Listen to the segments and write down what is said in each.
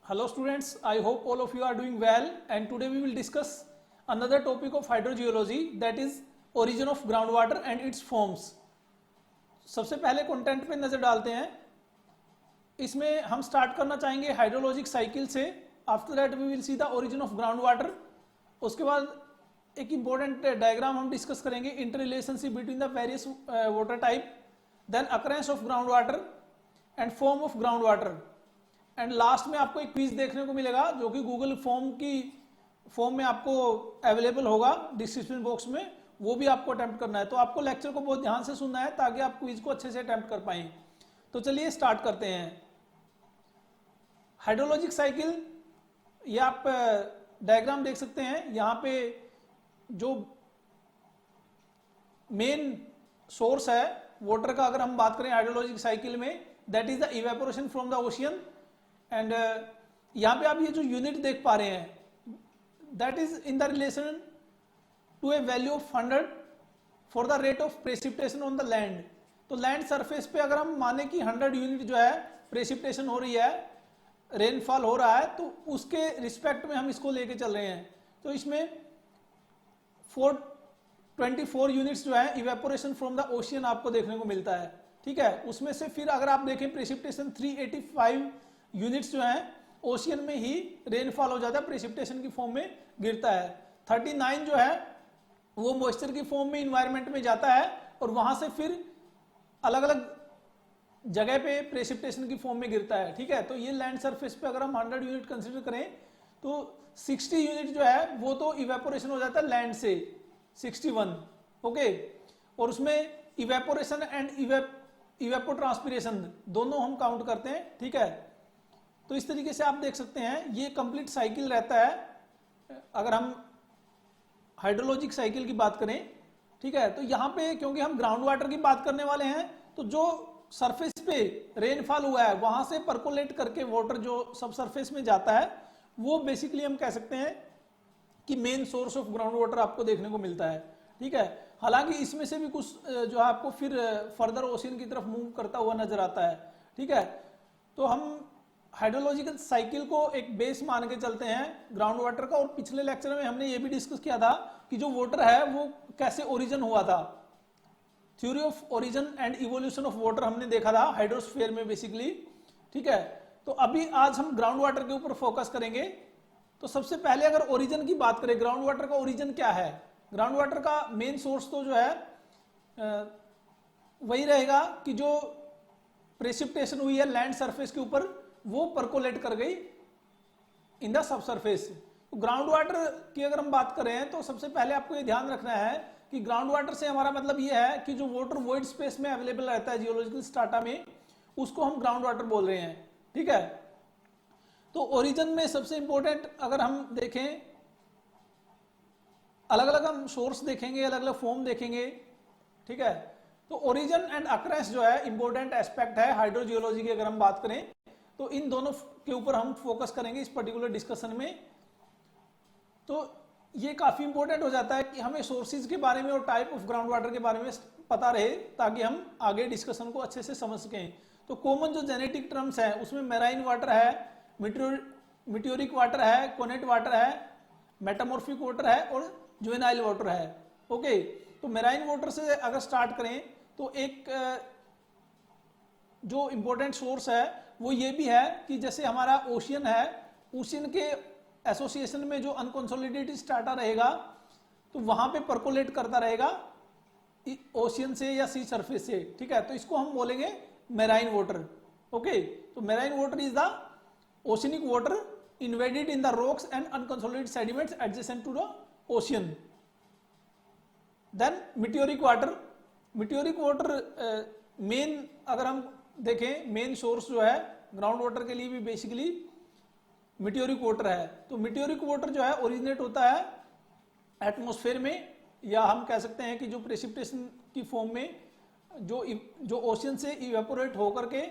Hello students, I hope all of you are doing well, and today we will discuss another topic of hydrogeology, that is origin of groundwater and its forms. सबसे पहले content पे नजर डालते हैं. इसमें हम start करना चाहेंगे हाइड्रोलॉजिक साइकिल से. After that we will see the origin of ground water. उसके बाद एक इंपॉर्टेंट डायग्राम हम डिस्कस करेंगे, inter relationship between the various water type, then occurrence of ground water and form of ground water. And last में आपको एक quiz देखने को मिलेगा जो कि गूगल फॉर्म में आपको अवेलेबल होगा डिस्क्रिप्शन बॉक्स में. वो भी आपको अटेम्प्ट करना है. तो आपको लेक्चर को बहुत ध्यान से सुनना है ताकि आप क्विज को अच्छे से अटेम्प्ट कर पाएं. तो चलिए स्टार्ट करते हैं. हाइड्रोलॉजिक साइकिल, ये आप डायग्राम देख सकते हैं. यहाँ पे जो मेन सोर्स है वाटर का, अगर हम बात करें हाइड्रोलॉजिक साइकिल में, that is the evaporation from the ocean. And यहाँ पे आप ये जो यूनिट देख पा रहे हैं, that is in the relation to a value of 100 for the rate of precipitation on the land. तो लैंड सरफेस पे अगर हम माने कि 100 यूनिट जो है प्रेसिपिटेशन हो रही है, रेनफॉल हो रहा है, तो उसके रिस्पेक्ट में हम इसको लेके चल रहे हैं. तो इसमें 424 यूनिट्स जो है इवेपोरेशन फ्रॉम द ओशियन आपको देखने को मिलता है. ठीक है. उसमें से फिर अगर आप देखें प्रेसिपिटेशन 385 यूनिट्स जो है ओशियन में ही रेनफॉल हो जाता है, प्रेसिपिटेशन की फॉर्म में गिरता है. 39 जो है वो मॉइस्चर की फॉर्म में इन्वायरमेंट में जाता है और वहां से फिर अलग अलग जगह पे प्रेसिपिटेशन की फॉर्म में गिरता है. ठीक है. तो ये लैंड सरफेस पे अगर हम 100 यूनिट कंसिडर करें तो 60 यूनिट जो है वो तो इवेपोरेशन हो जाता है लैंड से, 61. ओके. और उसमें इवेपोरेशन एंड इवेपोट्रांसपिरेशन दोनों हम काउंट करते हैं. ठीक है. तो इस तरीके से आप देख सकते हैं ये कंप्लीट साइकिल रहता है अगर हम हाइड्रोलॉजिक साइकिल की बात करें. ठीक है. तो यहाँ पे क्योंकि हम ग्राउंड वाटर की बात करने वाले हैं, तो जो सरफेस पे रेनफॉल हुआ है वहां से परकोलेट करके वाटर जो सब सरफेस में जाता है, वो बेसिकली हम कह सकते हैं कि main source of ground water आपको देखने को मिलता है. ठीक है. हालांकि इसमें से भी कुछ जो है आपको फिर फर्दर ओशियन की तरफ मूव करता हुआ नजर आता है. ठीक है. तो हम हाइड्रोलॉजिकल साइकिल को एक बेस मान के चलते हैं ग्राउंड वाटर का. और पिछले लेक्चर में हमने ये भी डिस्कस किया था कि जो वाटर है वो कैसे ओरिजिन हुआ था. Theory of origin and evolution of water हमने देखा था हाइड्रोस्फीयर में बेसिकली. ठीक है. तो अभी आज हम ग्राउंड वाटर के ऊपर फोकस करेंगे. तो सबसे पहले अगर ओरिजिन की बात करें, ग्राउंड वाटर का ओरिजिन क्या है? ग्राउंड वाटर का मेन सोर्स तो जो है वही रहेगा कि जो प्रेसिपिटेशन हुई है लैंड सरफेस के ऊपर वो परकोलेट कर गई इन द सब सरफेस. तो ग्राउंड वाटर की अगर हम बात करें तो सबसे पहले आपको ये ध्यान रखना है कि ग्राउंड वाटर से हमारा मतलब ये है कि जो वाटर वॉइड स्पेस में अवेलेबल रहता है जियोलॉजिकल स्ट्राटा में, उसको हम ग्राउंड वाटर बोल रहे हैं. ठीक है. तो ओरिजिन में सबसे इंपॉर्टेंट अगर हम देखें, अलग अलग हम सोर्स देखेंगे, अलग अलग फॉर्म देखेंगे. ठीक है. तो ओरिजिन एंड अकरेंस जो है इंपॉर्टेंट एस्पेक्ट है हाइड्रोजियोलॉजी की अगर हम बात करें, तो इन दोनों के ऊपर हम फोकस करेंगे इस पर्टिकुलर डिस्कशन में. तो ये काफी इंपॉर्टेंट हो जाता है कि हमें सोर्सेज के बारे में और टाइप ऑफ ग्राउंड वाटर के बारे में पता रहे ताकि हम आगे डिस्कशन को अच्छे से समझ सकें. तो कॉमन जो जेनेटिक टर्म्स हैं उसमें मेराइन वाटर है, मिट्योरिक वाटर है, कोनेट वाटर है, मेटामॉर्फिक वाटर है और जुवेनाइल वाटर है. ओके. तो मेराइन वाटर से अगर स्टार्ट करें तो एक जो इंपॉर्टेंट सोर्स है वो ये भी है कि जैसे हमारा ओशियन है, ओशियन के एसोसिएशन में जो अनकंसोलिडेटेड स्ट्राटा रहेगा तो वहां पे परकोलेट करता रहेगा ओशियन से या सी सरफेस से. ठीक है. तो इसको हम बोलेंगे मेराइन वाटर. ओके. तो marine water is the oceanic water invaded in the rocks and unconsolidated sediments adjacent to the ocean. Then meteoric water. Meteoric water मेन अगर हम देखें, मेन सोर्स जो है ग्राउंड वाटर के लिए भी बेसिकली मिट्योरिक वाटर है. तो मिट्योरिक वाटर जो है ओरिजिनेट होता है एटमॉस्फेयर में, या हम कह सकते हैं कि जो प्रेसिपिटेशन की फॉर्म में जो ओशियन से इवेपोरेट होकर के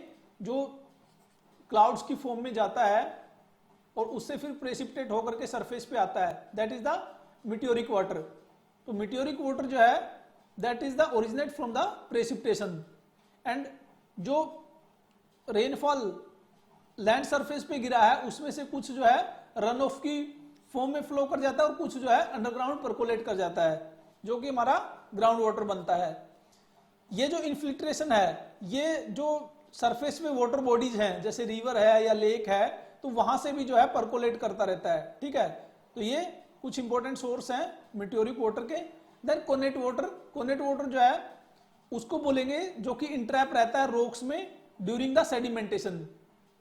जो क्लाउड्स की फॉर्म में जाता है और उससे फिर प्रेसिपिटेट होकर के सरफेस पे आता है, दैट इज द मिट्योरिक वाटर. तो मिट्योरिक वाटर जो है that is the originate from the precipitation. And जो रेनफॉल लैंड सरफेस पे गिरा है उसमें से कुछ जो है रन ऑफ की फॉर्म में फ्लो कर जाता है और कुछ जो है अंडरग्राउंड परकोलेट कर जाता है, जो कि हमारा ग्राउंड वाटर बनता है। ये जो इन्फिल्ट्रेशन है, ये जो सरफेस में वाटर बॉडीज हैं जैसे रिवर है या लेक है, तो वहां से भी जो है परकोलेट करता रहता है, ठीक है। तो ये कुछ इंपॉर्टेंट सोर्स हैं मेटेओरिक वाटर के। Then connate water, connate water जो है उसको बोलेंगे जो कि इंट्रैप रहता है रॉक्स में ड्यूरिंग द सेडिमेंटेशन।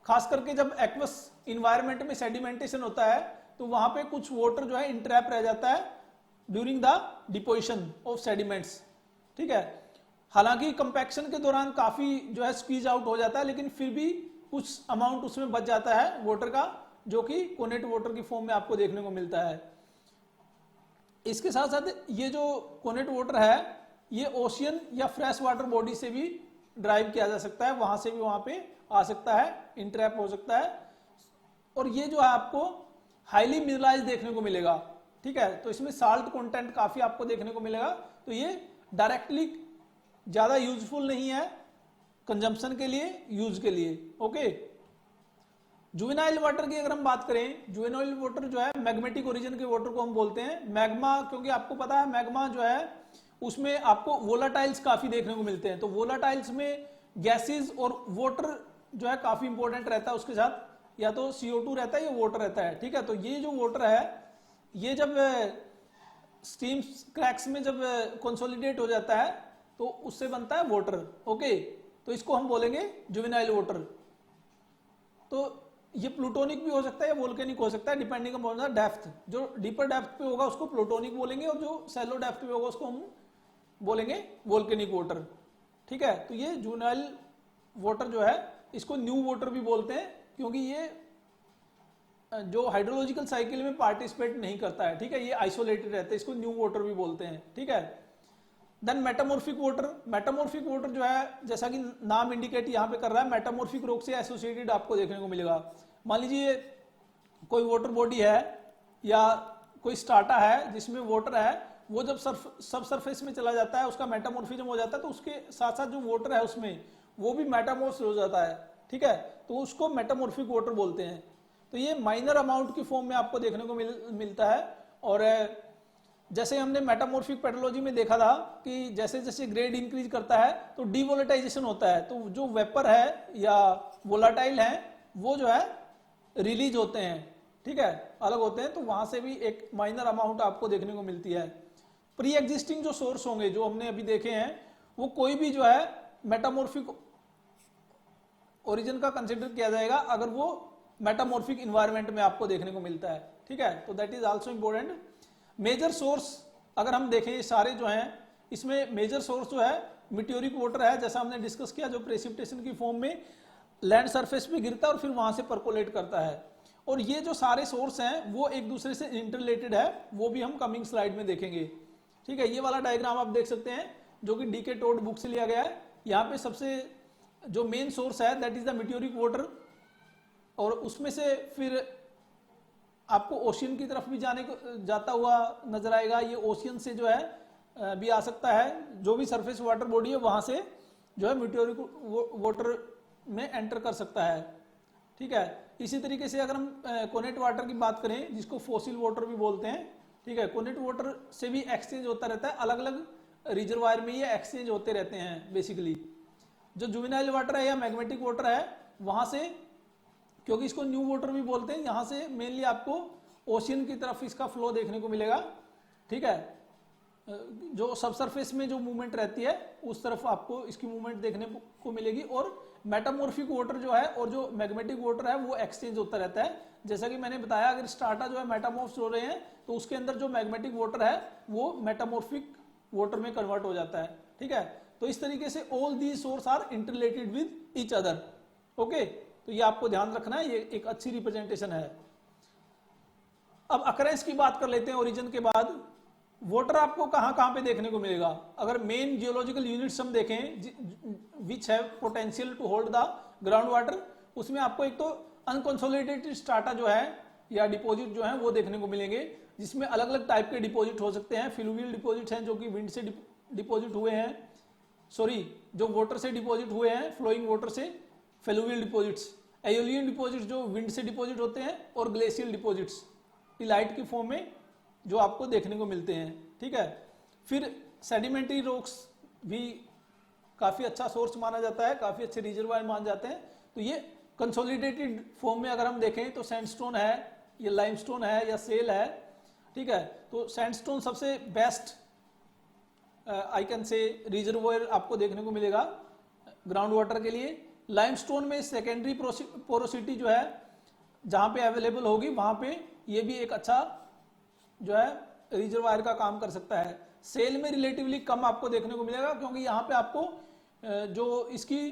खास करके जब एक्वस इन्वायरमेंट में सेडिमेंटेशन होता है तो वहां पे कुछ वाटर जो है इंट्रैप रह जाता है during the deposition of sediments, ठीक है। हालांकि कंपैक्शन के दौरान काफी जो है स्क्वीज आउट हो जाता है, लेकिन फिर भी कुछ अमाउंट उसमें बच जाता है वाटर का, जो कि कोनेट वाटर की फॉर्म में आपको देखने को मिलता है। इसके साथ साथ ये जो कोनेट वाटर है ये ओशियन या फ्रेश वाटर बॉडी से भी ड्राइव किया जा सकता है, वहां से भी वहां पे आ सकता है, इंट्रैप हो सकता है। और ये जो है आपको हाईली मिनरलाइज देखने को मिलेगा, ठीक है। तो इसमें साल्ट कंटेंट काफी आपको देखने को मिलेगा। तो ये डायरेक्टली ज्यादा यूजफुल नहीं है कंजम्पशन के लिए, यूज के लिए, ओके। जुवेनाइल वाटर की अगर हम बात करें, जुवेनाइल वाटर जो है मैग्मेटिक ओरिजिन के वाटर को हम बोलते हैं। मैग्मा, क्योंकि आपको पता है मैग्मा जो है उसमें आपको वोलाटाइल्स काफी देखने को मिलते हैं, तो वोलाटाइल्स में गैसेस और वाटर जो है काफी इंपॉर्टेंट रहता है, उसके साथ या तो CO2 रहता है या वाटर रहता है, ठीक है। तो ये जो वाटर है ये जब स्टीम क्रैक्स में जब कंसोलिडेट हो जाता है तो उससे बनता है वाटर, ओके। तो इसको हम बोलेंगे जुवेनाइल वाटर। तो ये प्लूटोनिक भी हो सकता है या वोल्केनिक हो सकता है, डिपेंडिंग अपॉन द डेप्थ। जो डीपर डेप्थ पे होगा उसको प्लूटोनिक बोलेंगे और जो सैलो डेप्थ पे होगा उसको हम बोलेंगे वोल्केनिक वाटर, ठीक है। तो ये जुवेनाइल वाटर जो है इसको न्यू वाटर भी बोलते हैं, क्योंकि ये जो हाइड्रोलॉजिकल साइकिल में पार्टिसिपेट नहीं करता है, ठीक है, ये आइसोलेटेड रहता है, इसको न्यू वाटर भी बोलते हैं, ठीक है। Then metamorphic water, metamorphic water जो है जैसा कि नाम इंडिकेट यहाँ पे कर रहा है, मेटामॉर्फिक रॉक से एसोसिएटेड आपको देखने को मिलेगा। मान लीजिए कोई वाटर बॉडी है या कोई स्ट्राटा है जिसमें वाटर है, वो जब सब सरफेस में चला जाता है उसका मेटामॉर्फिज्म हो जाता है, तो उसके साथ साथ जो वाटर है उसमें वो भी मेटामॉर्फ हो जाता है, ठीक है। तो उसको मेटामॉर्फिक वाटर बोलते हैं। तो ये माइनर अमाउंट की फॉर्म में आपको देखने को मिलता है। और जैसे हमने मेटामॉर्फिक पेट्रोलॉजी में देखा था कि जैसे जैसे ग्रेड इंक्रीज करता है तो डीवोलेटाइजेशन होता है, तो जो वेपर है या वोलाटाइल है वो जो है रिलीज होते हैं, ठीक है, अलग होते हैं। तो वहां से भी एक माइनर अमाउंट आपको देखने को मिलती है। प्री एग्जिस्टिंग जो सोर्स होंगे जो हमने अभी देखे हैं, वो कोई भी जो है मेटामॉर्फिक ओरिजिन का कंसिडर किया जाएगा अगर वो मेटामॉर्फिक इन्वायरमेंट में आपको देखने को मिलता है, ठीक है। तो that is also important. Major source अगर हम देखें, सारे जो हैं इसमें मेजर सोर्स जो है मिट्योरिक वाटर है, जैसा हमने डिस्कस किया, जो प्रेसिपिटेशन की फॉर्म में लैंड सरफेस पे गिरता है और फिर वहां से परकोलेट करता है। और ये जो सारे सोर्स हैं वो एक दूसरे से इंटररिलेटेड है, वो भी हम कमिंग स्लाइड में देखेंगे, ठीक है। ये वाला डायग्राम आप देख सकते हैं जो कि डीके टोड बुक से लिया गया है। यहाँ पे सबसे जो मेन सोर्स है दैट इज द मिट्योरिक वाटर, और उसमें से फिर आपको ओशियन की तरफ भी जाता हुआ नजर आएगा। ये ओशियन से जो है भी आ सकता है, जो भी सरफेस वाटर बॉडी है वहां से जो है मिट्योरिक वाटर में एंटर कर सकता है, ठीक है। इसी तरीके से अगर हम कोनेट वाटर की बात करें, जिसको फॉसिल वाटर भी बोलते हैं, ठीक है, कोनेट वाटर से भी एक्सचेंज होता रहता है, अलग अलग रिजर्वायर में ये एक्सचेंज होते रहते हैं बेसिकली। जो जुवेनाइल वाटर है या मैग्मेटिक वाटर है वहां से, क्योंकि इसको न्यू वाटर भी बोलते हैं, यहां से मेनली आपको ओशियन की तरफ इसका फ्लो देखने को मिलेगा, ठीक है। जो सब सरफेस में जो मूवमेंट रहती है उस तरफ आपको इसकी मूवमेंट देखने को मिलेगी। और मेटामॉर्फिक वाटर जो है और जो मैग्मेटिक वाटर है वो एक्सचेंज होता रहता है। जैसा कि मैंने बताया, अगर स्ट्राटा जो है मेटामॉर्फ्स हो रहे हैं तो उसके अंदर जो मैग्मेटिक वाटर है वो मेटामॉर्फिक वाटर में कन्वर्ट हो जाता है, ठीक है। तो इस तरीके से all these source are interrelated with each other, okay. तो ये आपको ध्यान रखना है, ये एक अच्छी रिप्रेजेंटेशन है। अब अकरेंस की बात कर लेते हैं ओरिजिन के बाद। वाटर आपको कहां कहां पे देखने को मिलेगा? अगर मेन जियोलॉजिकल यूनिट्स हम देखें which have potential to hold the ground water, उसमें आपको एक तो अनकंसोलिडेटेड स्ट्राटा जो है या डिपॉजिट जो है वो देखने को मिलेंगे, जिसमें अलग अलग टाइप के डिपॉजिट हो सकते हैं। फ्लूवियल डिपॉजिट हैं जो कि विंड से डिपॉजिट हुए हैं, सॉरी जो वाटर से डिपॉजिट हुए हैं, फ्लोइंग वाटर से, फ्लूवियल डिपॉजिट्स। एओलियन डिपॉजिट जो विंड से डिपॉजिट होते हैं, और ग्लेशियल डिपॉजिट्स इलाइट की फॉर्म में जो आपको देखने को मिलते हैं, ठीक है। फिर सेडिमेंट्री रॉक्स भी काफी अच्छा सोर्स माना जाता है, काफी अच्छे रिजर्वायर माने जाते हैं। तो ये कंसोलिडेटेड फॉर्म में अगर हम देखें तो सैंडस्टोन है, या लाइमस्टोन है, या सेल है, ठीक है। तो सैंडस्टोन सबसे best I can say reservoir आपको देखने को मिलेगा ग्राउंड वाटर के लिए। लाइमस्टोन में सेकेंडरी पोरोसिटी जो है जहां पे अवेलेबल होगी वहां पे ये भी एक अच्छा जो है रिजर्वायर का काम कर सकता है। सेल में रिलेटिवली कम आपको देखने को मिलेगा, क्योंकि यहाँ पे आपको जो इसकी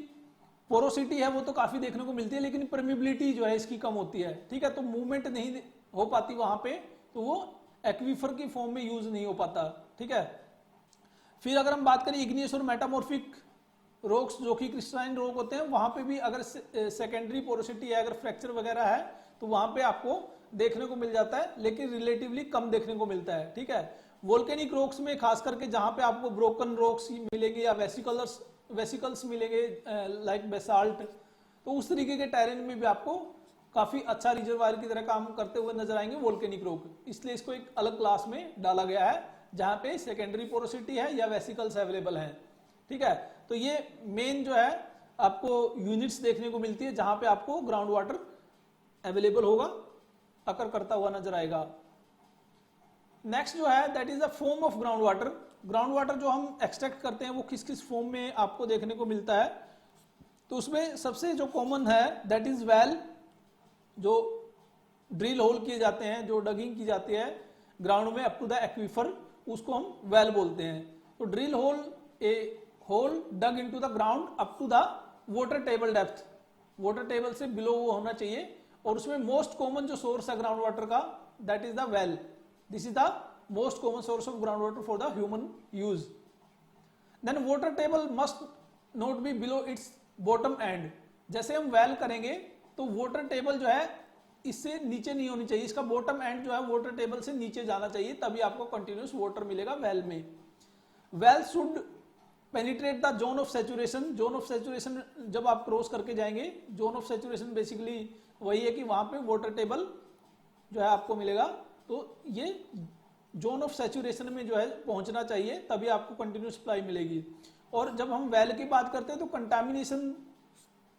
पोरोसिटी है वो तो काफी देखने को मिलती है, लेकिन परमिबिलिटी जो है इसकी कम होती है, ठीक है। तो मूवमेंट नहीं हो पाती वहां पे, तो वो एक्वीफर की फॉर्म में यूज नहीं हो पाता, ठीक है। फिर अगर हम बात करें इग्नियस और मेटामॉर्फिक रॉक्स जो कि क्रिस्टलाइन रॉक होते हैं, वहां पे भी अगर सेकेंडरी पोरोसिटी है, अगर फ्रैक्चर वगैरह है, तो वहां पे आपको देखने को मिल जाता है, लेकिन रिलेटिवली कम देखने को मिलता है, ठीक है। वोल्केनिक रॉक्स में खास करके जहां पे आपको ब्रोकन रॉक्स मिलेंगे या वेसिकल्स मिलेंगे लाइक बेसाल्ट, तो उस तरीके के टेरेन में भी आपको काफी अच्छा रिजर्वायर की तरह काम करते हुए नजर आएंगे वोल्केनिक रॉक। इसलिए इसको एक अलग क्लास में डाला गया है जहां पे सेकेंडरी पोरोसिटी है या वेसिकल्स अवेलेबल हैं, ठीक है। तो ये मेन जो है आपको यूनिट्स देखने को मिलती है जहां पे आपको ग्राउंड वाटर अवेलेबल होगा, अकर करता हुआ नजर आएगा। नेक्स्ट जो है that is the form of ground water. Ground water जो हम एक्सट्रैक्ट करते हैं वो किस किस फॉर्म में आपको देखने को मिलता है, तो उसमें सबसे जो कॉमन है दैट इज वेल, जो ड्रिल होल किए जाते हैं, जो डगिंग की जाती है ग्राउंड में अप टू द एक्वीफर, उसको हम वेल बोलते हैं। तो drill hole a hole dug into the ground up to the water table depth, water table से बिलो वो होना चाहिए, और उसमें मोस्ट कॉमन जो सोर्स है ग्राउंड वाटर का that is the well. This is the most common source of ground water for the human use. Then water table must not be below its bottom end. जैसे हम well करेंगे तो water table जो है इससे नीचे नहीं होनी चाहिए, इसका बॉटम एंड जो है वाटर टेबल से नीचे जाना चाहिए, तभी आपको कंटिन्यूस वाटर मिलेगा वेल में। Well should penetrate the zone of saturation. Zone of saturation जब आप क्रॉस करके जाएंगे, जोन ऑफ सैचुरेशन बेसिकली वही है कि वहां पे वाटर टेबल जो है आपको मिलेगा, तो ये जोन ऑफ सैचुरेशन में जो है पहुंचना चाहिए, तभी आपको कंटिन्यूस सप्लाई मिलेगी। और जब हम वेल की बात करते हैं तो कंटामिनेशन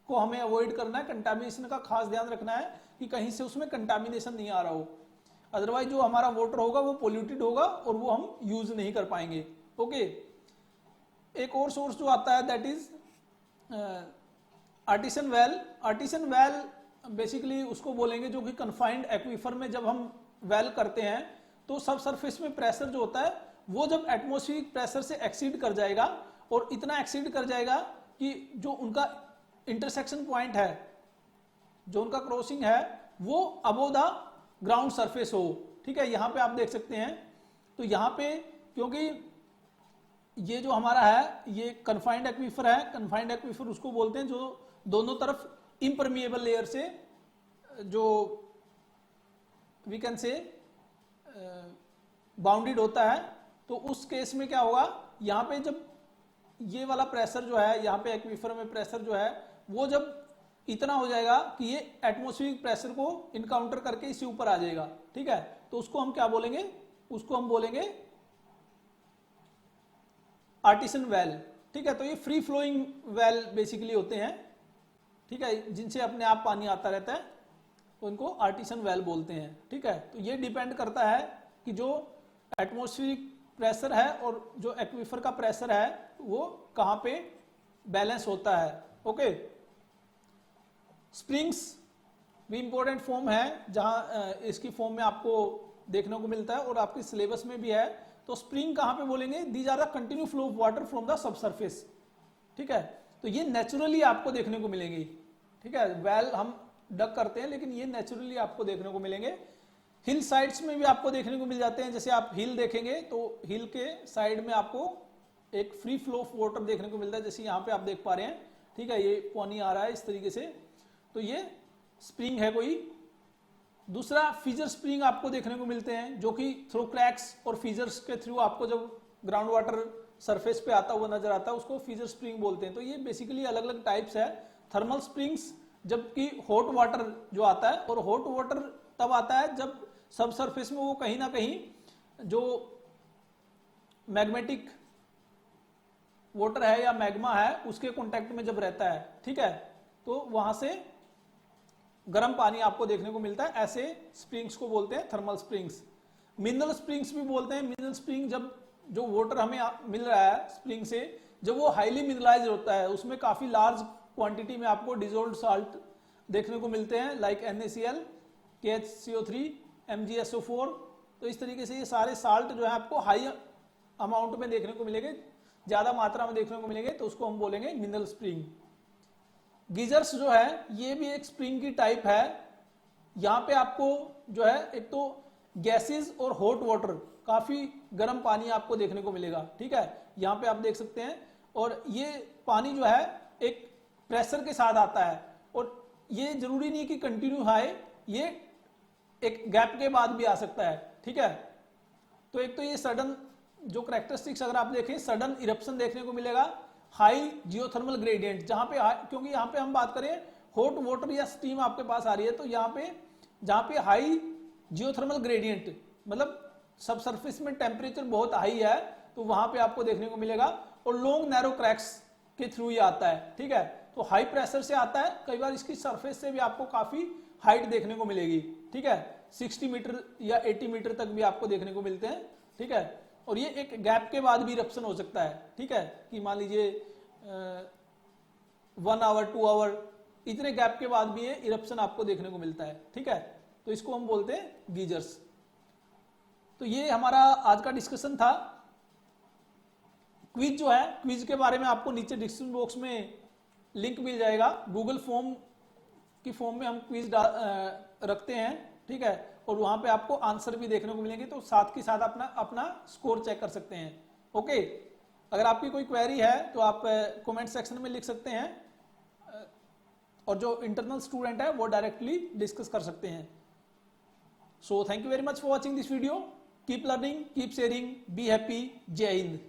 को हमें अवॉइड करना है, कंटामिनेशन का खास ध्यान रखना है कि कहीं से उसमें कंटामिनेशन नहीं आ रहा हो, अदरवाइज जो हमारा वाटर होगा वो पोल्यूटेड होगा और वो हम यूज नहीं कर पाएंगे, ओके। एक और सोर्स जो आता है that is artisan well. Artisan well basically उसको बोलेंगे जो कि कन्फाइंड एक्वीफर में जब हम वेल करते हैं तो सब सरफेस में प्रेशर जो होता है वो जब एटमॉस्फेरिक प्रेशर से एक्सीड कर जाएगा, और इतना एक्सीड कर जाएगा कि जो उनका इंटरसेक्शन पॉइंट है, जो उनका क्रॉसिंग है, वो अबोव द ग्राउंड सरफेस हो, ठीक है। यहां पे आप देख सकते हैं, तो यहां पे क्योंकि ये जो हमारा है ये कन्फाइंड एक्वीफर है, कन्फाइंड एक्वीफर उसको बोलते हैं जो दोनों तरफ इम्परमिएबल लेयर से जो वी कैन से बाउंडेड होता है। तो उस केस में क्या होगा, यहां पे जब ये वाला प्रेशर जो है, यहां पे एक्वीफर में प्रेशर जो है वो जब इतना हो जाएगा कि ये एटमॉस्फेरिक प्रेशर को इनकाउंटर करके इससे ऊपर आ जाएगा, ठीक है। तो उसको हम क्या बोलेंगे, उसको हम बोलेंगे आर्टिसन वेल, ठीक है। तो ये फ्री फ्लोइंग वेल बेसिकली होते हैं, ठीक है, जिनसे अपने आप पानी आता रहता है, तो इनको आर्टिसन वेल बोलते हैं, ठीक है। तो ये डिपेंड करता है कि जो एटमॉस्फेरिक प्रेशर है और जो एक्वीफर का प्रेशर है वो कहां पे बैलेंस होता है, ओके। स्प्रिंग्स भी इंपॉर्टेंट फॉर्म है जहां इसकी फॉर्म में आपको देखने को मिलता है और आपके सिलेबस में भी है। तो स्प्रिंग कहां पे बोलेंगे, these are the continue flow of water from the subsurface, ठीक है। तो ये नेचुरली आपको देखने को मिलेंगी, ठीक है। वेल हम डग करते हैं लेकिन ये नेचुरली आपको देखने को मिलेंगे। हिल साइड्स में भी आपको देखने को मिल जाते हैं, जैसे आप हिल देखेंगे तो हिल के साइड में आपको एक फ्री फ्लो ऑफ वाटर देखने को मिलता है, जैसे यहाँ पे आप देख पा रहे हैं, ठीक है। ये पानी आ रहा है इस तरीके से, तो ये स्प्रिंग है कोई। दूसरा फीजर स्प्रिंग आपको देखने को मिलते हैं जो कि थ्रू क्रैक्स और फीजर्स के थ्रू आपको जब ग्राउंड वाटर सरफेस पे आता हुआ नजर आता है उसको फीजर स्प्रिंग बोलते हैं। तो ये बेसिकली अलग अलग टाइप्स है। थर्मल स्प्रिंग्स जबकि हॉट वाटर जो आता है, और हॉट वाटर तब आता है जब सब सरफेस में वो कहीं ना कहीं जो मैग्नेटिक वाटर है या मैग्मा है उसके कांटेक्ट में जब रहता है, ठीक है, तो वहां से गर्म पानी आपको देखने को मिलता है। ऐसे स्प्रिंग्स को बोलते हैं थर्मल स्प्रिंग्स। मिनरल स्प्रिंग्स भी बोलते हैं। मिनरल स्प्रिंग जब जो वाटर हमें मिल रहा है स्प्रिंग से, जब वो हाईली मिनरलाइज होता है, उसमें काफी लार्ज क्वांटिटी में आपको डिजोल्व साल्ट देखने को मिलते हैं, लाइक NaCl, KHCO3, MgSO4। तो इस तरीके से ये सारे साल्ट जो है आपको हाई अमाउंट में देखने को मिलेंगे, ज्यादा मात्रा में देखने को मिलेंगे, तो उसको हम बोलेंगे मिनरल स्प्रिंग। गीजर्स जो है ये भी एक स्प्रिंग की टाइप है। यहाँ पे आपको जो है एक तो गैसेस और हॉट वाटर, काफी गर्म पानी आपको देखने को मिलेगा, ठीक है, यहाँ पे आप देख सकते हैं। और ये पानी जो है एक प्रेशर के साथ आता है, और ये जरूरी नहीं कि कंटिन्यू हाई, ये एक गैप के बाद भी आ सकता है, ठीक है। तो एक तो ये सडन जो करेक्टरिस्टिक्स अगर आप देखें, सडन इरप्शन देखने को मिलेगा, हाई जियोथर्मल ग्रेडियंट, जहां पे क्योंकि यहाँ पे हम बात करें हॉट वाटर या स्टीम आपके पास आ रही है, तो यहाँ पे जहां पे हाई जियोथर्मल ग्रेडियंट मतलब सब सरफेस में टेम्परेचर बहुत हाई है, तो वहां पे आपको देखने को मिलेगा। और लॉन्ग नैरो क्रैक्स के थ्रू ये आता है, ठीक है। तो हाई प्रेशर से आता है, कई बार इसकी सरफेस से भी आपको काफी हाइट देखने को मिलेगी, ठीक है, 60 मीटर या 80 मीटर तक भी आपको देखने को मिलते हैं, ठीक है। और ये एक गैप के बाद भी इरप्शन हो सकता है, ठीक है, कि मान लीजिए 1 आवर 2 आवर इतने गैप के बाद भी ये इरप्शन आपको देखने को मिलता है, ठीक है। तो इसको हम बोलते हैं गीजर्स। तो ये हमारा आज का डिस्कशन था। क्विज जो है, क्विज के बारे में आपको नीचे डिस्क्रिप्शन बॉक्स में लिंक मिल जाएगा। गूगल फॉर्म की फॉर्म में हम क्विज रखते हैं, ठीक है, और वहां पे आपको आंसर भी देखने को मिलेंगे, तो साथ के साथ अपना स्कोर चेक कर सकते हैं। ओके, अगर आपकी कोई क्वेरी है तो आप कमेंट सेक्शन में लिख सकते हैं, और जो इंटरनल स्टूडेंट है वो डायरेक्टली डिस्कस कर सकते हैं। So thank you very much for watching this video. Keep learning, keep sharing, be happy. जय हिंद।